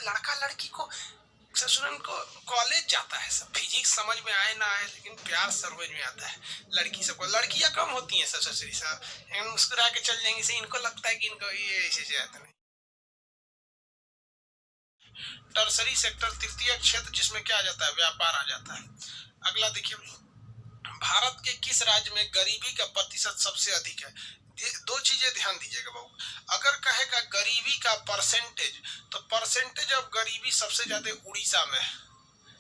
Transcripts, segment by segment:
लड़का लड़की को ससुरन को कॉलेज जाता है, सब फिजिक्स समझ में आए ना आए लेकिन प्यार समझ में आता है। लड़की सबको, लड़कियां कम होती हैं ससुरी साहब, मुस्कुरा के चल जाएंगी से इनको लगता है कि इनको ये ऐसे आता नहीं। टर्सरी सेक्टर, तृतीय क्षेत्र, जिसमें क्या आ जाता है, व्यापार आ जाता है। अगला देखिए, भारत के किस राज्य में गरीबी का प्रतिशत सबसे अधिक है? दो चीजें ध्यान दीजिएगा बाबू, अगर कहेगा गरीबी का परसेंटेज, तो परसेंटेज ऑफ गरीबी सबसे ज्यादा उड़ीसा में है।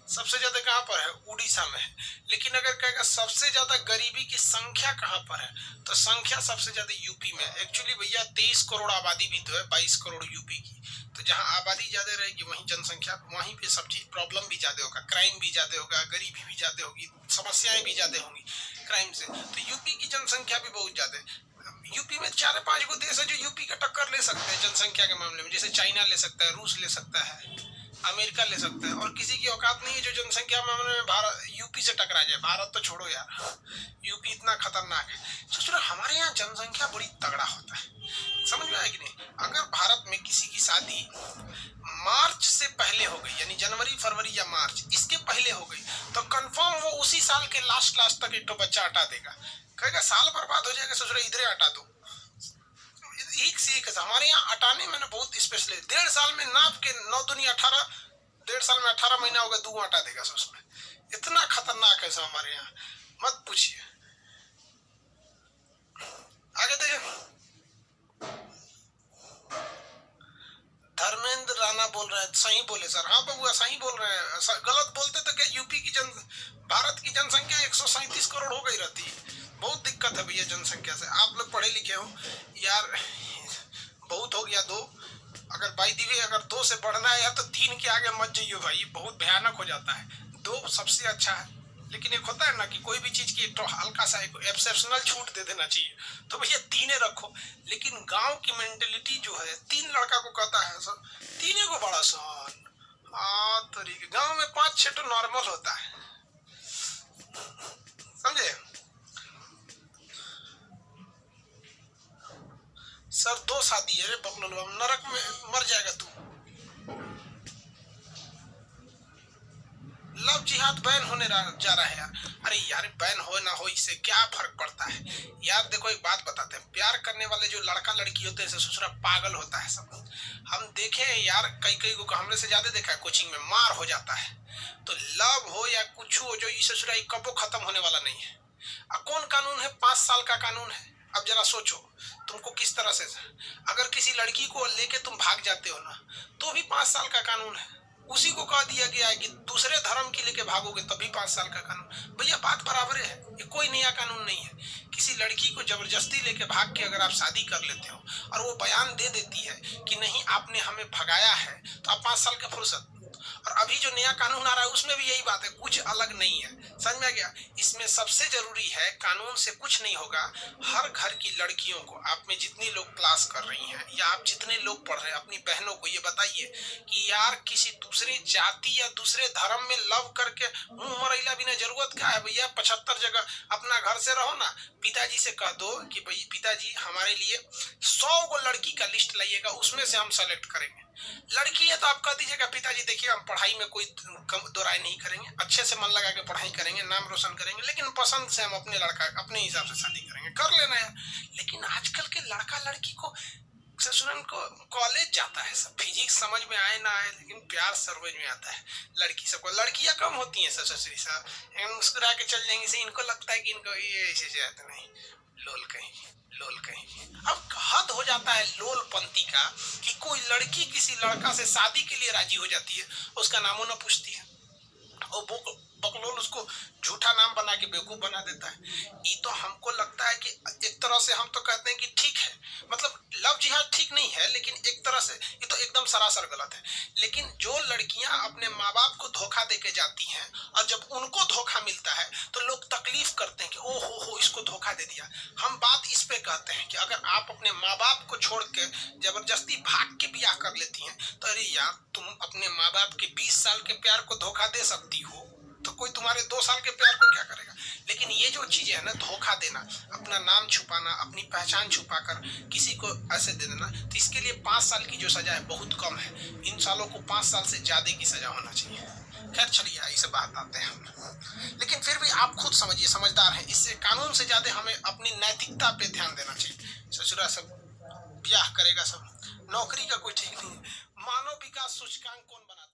सबसे ज्यादा कहाँ पर है? उड़ीसा में है। लेकिन अगर कहेगा सबसे ज्यादा गरीबी की संख्या कहाँ पर है, तो संख्या सबसे ज्यादा यूपी में है। एक्चुअली भैया 23 करोड़ आबादी भी तो है, 22 करोड़ यूपी की, तो जहाँ आबादी ज्यादा रहेगी वहीं जनसंख्या, वहीं पे सब चीज प्रॉब्लम भी ज्यादा होगा, क्राइम भी ज्यादा होगा, गरीबी भी ज्यादा होगी, समस्याएं भी ज्यादा होंगी क्राइम से। तो यूपी की जनसंख्या भी बहुत ज्यादा है। यूपी में 4-5 गो देश है जो यूपी का टक्कर ले सकते हैं जनसंख्या के मामले में, जैसे चाइना ले सकता है, रूस ले सकता है, अमेरिका ले सकता है, और किसी की औकात नहीं है जो जनसंख्या मामले में भारत यूपी से टकरा जाए। भारत तो छोड़ो यार, यूपी इतना खतरनाक है। सोचो हमारे यहाँ जनसंख्या बड़ी तगड़ा होता है, समझ में आया कि नहीं? अगर भारत में किसी की शादी मार्च से पहले हो गई, यानी जनवरी फरवरी या मार्च इसके पहले हो गई, तो कंफर्म वो उसी साल के लास्ट तक एक तो बच्चा हटा देगा। कहेगा साल बर्बाद हो जाएगा, ससुर इधरे हटा दो। एक से एक हमारे यहाँ हटाने में बहुत स्पेशल है। 1.5 साल में नाप के 9 दूनी 18, 1.5 साल में 18 महीना होगा, 2 हटा देगा उसमें। इतना खतरनाक है सब हमारे यहाँ, मत पूछिए। आगे देखिए, धर्मेंद्र राणा बोल रहे हैं, सही बोले सर। हाँ बबुआ सही बोल रहे हैं, गलत बोलते तो क्या यूपी की भारत की जनसंख्या 137 करोड़ हो गई रहती। बहुत दिक्कत है भैया जनसंख्या से। आप लोग पढ़े लिखे हो यार, बहुत हो गया 2, अगर बाई दी वे अगर 2 से बढ़ना है या तो 3 के आगे मत जाइए भाई, बहुत भयानक हो जाता है। 2 सबसे अच्छा है, लेकिन एक होता है ना कि कोई भी चीज की तो हल्का सा एक्सेप्शनल छूट दे देना चाहिए, तो भैया 3 रखो। लेकिन गांव की मेंटेलिटी जो है, 3 लड़का को कहता है सर 3 को बड़ा सन, हाँ तरीके गांव में 5-6 तो नॉर्मल होता है, समझे सर? 2 शादी है रे बकलोल, नरक में मर जाएगा तू। लव जिहाद बैन होने जा रहा है यार। अरे यार बैन हो ना हो इससे क्या फर्क पड़ता है यार? देखो एक बात बताते हैं, प्यार करने वाले जो लड़का लड़की होते हैं ससुरा पागल होता है सब। हम देखे यार, कई को हमने से ज्यादा देखा है, कोचिंग में मार हो जाता है। तो लव हो या कुछ हो, जो ये ससुरा कबो खत्म होने वाला नहीं है। अब कौन कानून है? 5 साल का कानून है। अब जरा सोचो तुमको किस तरह से, अगर किसी लड़की को लेके तुम भाग जाते हो ना, तो भी 5 साल का कानून है। उसी को कह दिया गया है कि दूसरे धर्म की लेके भागोगे तभी 5 साल का कानून। भैया बात बराबर है, ये कोई नया कानून नहीं है। किसी लड़की को जबरदस्ती लेके भाग के अगर आप शादी कर लेते हो और वो बयान दे देती है कि नहीं आपने हमें भगाया है, तो आप 5 साल का फुर्सत। और अभी जो नया कानून आ रहा है उसमें भी यही बात है, कुछ अलग नहीं है, समझ में आ गया? इसमें सबसे जरूरी है, कानून से कुछ नहीं होगा। हर घर की लड़कियों को, आप में जितनी लोग क्लास कर रही हैं या आप जितने लोग पढ़ रहे हैं, अपनी बहनों को ये बताइए कि यार किसी दूसरे जाति या दूसरे धर्म में लव करके मुंह मरैला बिना जरूरत क्या है भैया? 75 जगह अपना घर से रहो ना। पिताजी से कह दो कि भाई पिताजी हमारे लिए 100 गो लड़की का लिस्ट लाइएगा, उसमें से हम सेलेक्ट करेंगे। लड़की है तो आप कह दीजिएगा पिताजी देखिए हम पढ़ाई में कोई दो राय नहीं करेंगे, अच्छे से मन लगा के पढ़ाई करेंगे, नाम रोशन करेंगे, लेकिन पसंद से हम अपने लड़का अपने हिसाब से शादी करेंगे, कर लेना यार। लेकिन आजकल के लड़का लड़की को ससुरन को कॉलेज जाता है, सब फिजिक्स समझ में आए ना आए लेकिन प्यार समझ में आता है। लड़की सबको, लड़कियां कम होती हैं ससुरी साहब, मुस्कुरा के चल जाएंगी से इनको लगता है कि इनको ये ऐसे आता नहीं। लोल कहेंगे, लोल कहेंगे। अब हद हो जाता है लोलपंती का कि कोई लड़की किसी लड़का से शादी के लिए राजी हो जाती है, उसका नामो न पूछती है, और बकलोल उसको झूठा नाम बना के बेवकूफ बना देता है। ये तो हमको लगता है कि एक तरह से हम तो कहते हैं कि ठीक है, मतलब लव जिहाद ठीक नहीं है, लेकिन एक तरह से ये तो एकदम सरासर गलत है। लेकिन जो लड़कियां अपने माँ बाप को धोखा देके जाती हैं और जब उनको धोखा मिलता है तो लोग तकलीफ करते हैं कि ओ हो इसको धोखा दे दिया। हम बात इस पे कहते हैं कि अगर आप अपने माँ बाप को छोड़ के जबरदस्ती भाग के ब्याह कर लेती हैं, तो अरे यार तुम अपने माँ बाप के 20 साल के प्यार को धोखा दे सकती हो, तो कोई तुम्हारे 2 साल के प्यार को क्या करेगा? लेकिन ये जो चीजें है ना, धोखा देना, अपना नाम छुपाना, अपनी पहचान छुपाकर किसी को ऐसे दे देना, तो इसके लिए 5 साल की जो सजा है बहुत कम है। इन सालों को 5 साल से ज्यादा की सजा होना चाहिए। खैर चलिए, इस बात आते हैं हम। लेकिन फिर भी आप खुद समझिए, समझदार हैं, इससे कानून से ज्यादा हमें अपनी नैतिकता पे ध्यान देना चाहिए। ससुरा सब ब्याह करेगा, सब नौकरी का कोई ठीक नहीं है। मानव विकास सूचकांक कौन बनाता है?